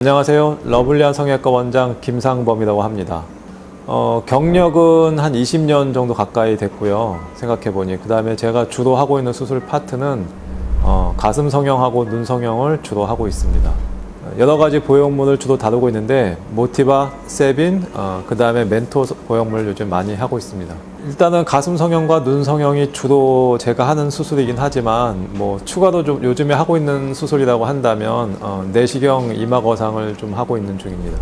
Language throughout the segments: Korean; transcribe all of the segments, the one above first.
안녕하세요. 러블리한 성형외과 원장 김상범이라고 합니다. 경력은 한 20년 정도 가까이 됐고요. 생각해보니. 그 다음에 제가 주로 하고 있는 수술 파트는 가슴 성형하고 눈 성형을 주로 하고 있습니다. 여러 가지 보형물을 주로 다루고 있는데 모티바, 세빈, 그 다음에 멘토 보형물을 요즘 많이 하고 있습니다. 일단은 가슴 성형과 눈 성형이 주로 제가 하는 수술이긴 하지만 뭐 추가로 좀 요즘에 하고 있는 수술이라고 한다면 내시경 이마 거상을 좀 하고 있는 중입니다.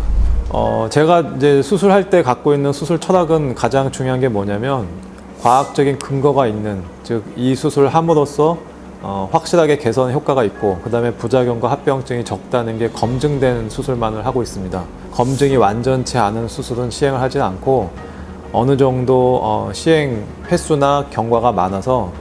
제가 이제 수술할 때 갖고 있는 수술 철학은 가장 중요한 게 뭐냐면 과학적인 근거가 있는, 즉 이 수술을 함으로써 확실하게 개선 효과가 있고 그 다음에 부작용과 합병증이 적다는 게 검증된 수술만을 하고 있습니다. 검증이 완전치 않은 수술은 시행을 하지 않고 어느 정도 시행 횟수나 경과가 많아서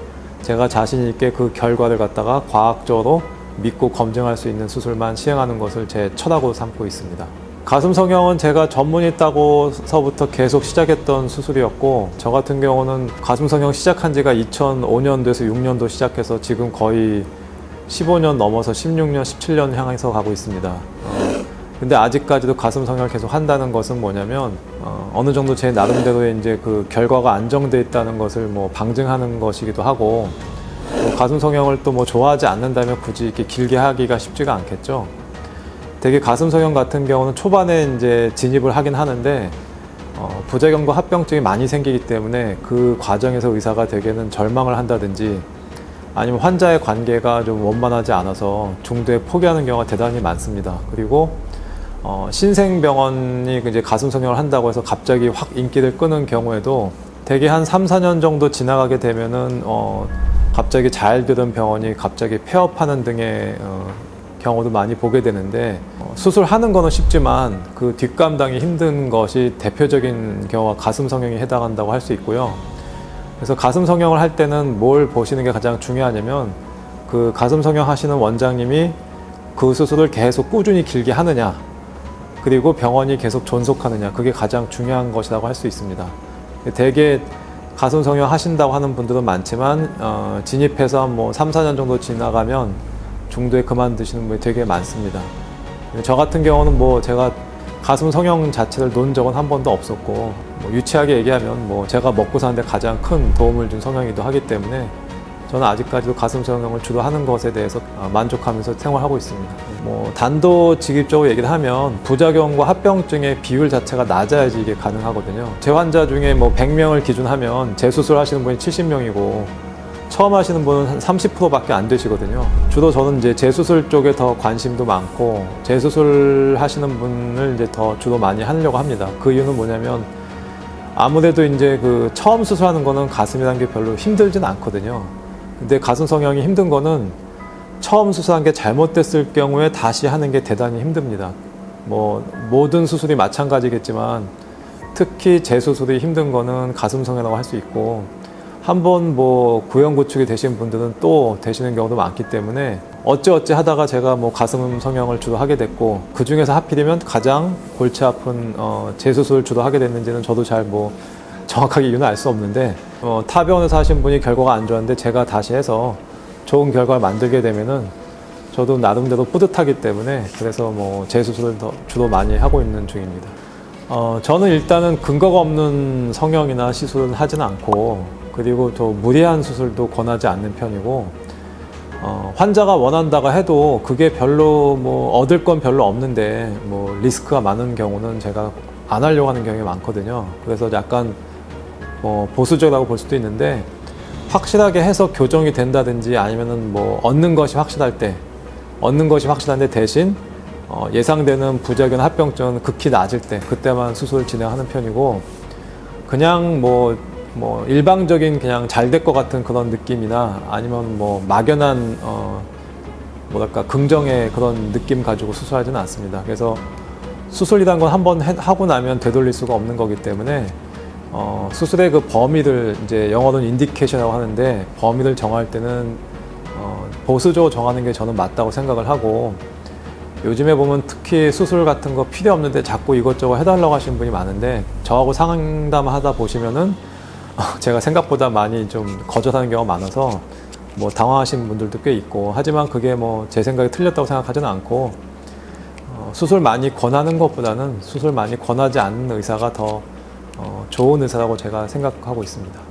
제가 자신 있게 그 결과를 갖다가 과학적으로 믿고 검증할 수 있는 수술만 시행하는 것을 제 철학으로 삼고 있습니다. 가슴 성형은 제가 전문의 따고서부터 계속 시작했던 수술이었고 저 같은 경우는 가슴 성형 시작한 지가 2005년도에서 6년도 시작해서 지금 거의 15년 넘어서 16년, 17년 향해서 가고 있습니다. 근데 아직까지도 가슴 성형을 계속 한다는 것은 뭐냐면 어느 정도 제 나름대로의 이제 그 결과가 안정돼 있다는 것을 뭐 방증하는 것이기도 하고 가슴 성형을 또 뭐 좋아하지 않는다면 굳이 이렇게 길게 하기가 쉽지가 않겠죠. 되게 가슴 성형 같은 경우는 초반에 이제 진입을 하긴 하는데 부작용과 합병증이 많이 생기기 때문에 그 과정에서 의사가 대개는 절망을 한다든지 아니면 환자의 관계가 좀 원만하지 않아서 중도에 포기하는 경우가 대단히 많습니다. 그리고 신생병원이 이제 가슴 성형을 한다고 해서 갑자기 확 인기를 끄는 경우에도 대개 한 3, 4년 정도 지나가게 되면은 갑자기 잘 되던 병원이 갑자기 폐업하는 등의 경우도 많이 보게 되는데 수술하는 거는 쉽지만 그 뒷감당이 힘든 것이 대표적인 경우가 가슴 성형에 해당한다고 할 수 있고요. 그래서 가슴 성형을 할 때는 뭘 보시는 게 가장 중요하냐면 그 가슴 성형 하시는 원장님이 그 수술을 계속 꾸준히 길게 하느냐, 그리고 병원이 계속 존속하느냐, 그게 가장 중요한 것이라고 할 수 있습니다. 대개 가슴 성형 하신다고 하는 분들은 많지만 진입해서 뭐 3, 4년 정도 지나가면 중도에 그만두시는 분이 되게 많습니다. 저 같은 경우는 뭐 제가 가슴 성형 자체를 놓은 적은 한 번도 없었고 뭐 유치하게 얘기하면 뭐 제가 먹고 사는데 가장 큰 도움을 준 성형이기도 하기 때문에 저는 아직까지도 가슴 성형을 주로 하는 것에 대해서 만족하면서 생활하고 있습니다. 뭐 단도직입적으로 얘기를 하면 부작용과 합병증의 비율 자체가 낮아야지 이게 가능하거든요. 제 환자 중에 뭐 100명을 기준하면 재수술 하시는 분이 70명이고 처음 하시는 분은 한 30%밖에 안 되시거든요. 주로 저는 이제 재수술 쪽에 더 관심도 많고 재수술 하시는 분을 이제 더 주로 많이 하려고 합니다. 그 이유는 뭐냐면 아무래도 이제 그 처음 수술하는 거는 가슴이라는 게 별로 힘들진 않거든요. 근데 가슴 성형이 힘든 거는 처음 수술한 게 잘못됐을 경우에 다시 하는 게 대단히 힘듭니다. 뭐 모든 수술이 마찬가지겠지만 특히 재수술이 힘든 거는 가슴 성형이라고 할 수 있고 한번 뭐 구형 구축이 되신 분들은 또 되시는 경우도 많기 때문에 어찌어찌 하다가 제가 뭐 가슴 성형을 주로 하게 됐고 그 중에서 하필이면 가장 골치 아픈 재수술을 주로 하게 됐는지는 저도 잘 뭐 정확하게 이유는 알 수 없는데 타 병원에서 하신 분이 결과가 안 좋았는데 제가 다시 해서 좋은 결과를 만들게 되면은 저도 나름대로 뿌듯하기 때문에 그래서 뭐 재수술을 더 주로 많이 하고 있는 중입니다. 저는 일단은 근거가 없는 성형이나 시술은 하지는 않고 그리고 또 무리한 수술도 권하지 않는 편이고 환자가 원한다고 해도 그게 별로 뭐 얻을 건 별로 없는데 뭐 리스크가 많은 경우는 제가 안 하려고 하는 경우가 많거든요. 그래서 약간 보수적이라고 볼 수도 있는데 확실하게 해서 교정이 된다든지 아니면은 뭐 얻는 것이 확실한데 대신 예상되는 부작용 합병증은 극히 낮을 때 그때만 수술을 진행하는 편이고 그냥 뭐 일방적인 그냥 잘 될 것 같은 그런 느낌이나 아니면 뭐 막연한 뭐랄까 긍정의 그런 느낌 가지고 수술하지는 않습니다. 그래서 수술이란 건 한번 하고 나면 되돌릴 수가 없는 거기 때문에 수술의 그 범위를 이제 영어로는 인디케이션이라고 하는데 범위를 정할 때는 보수적으로 정하는 게 저는 맞다고 생각을 하고 요즘에 보면 특히 수술 같은 거 필요 없는데 자꾸 이것저것 해달라고 하시는 분이 많은데 저하고 상담하다 보시면은 제가 생각보다 많이 좀 거절하는 경우가 많아서 뭐 당황하신 분들도 꽤 있고 하지만 그게 뭐 제 생각이 틀렸다고 생각하지는 않고 수술 많이 권하는 것보다는 수술 많이 권하지 않는 의사가 더 좋은 의사라고 제가 생각하고 있습니다.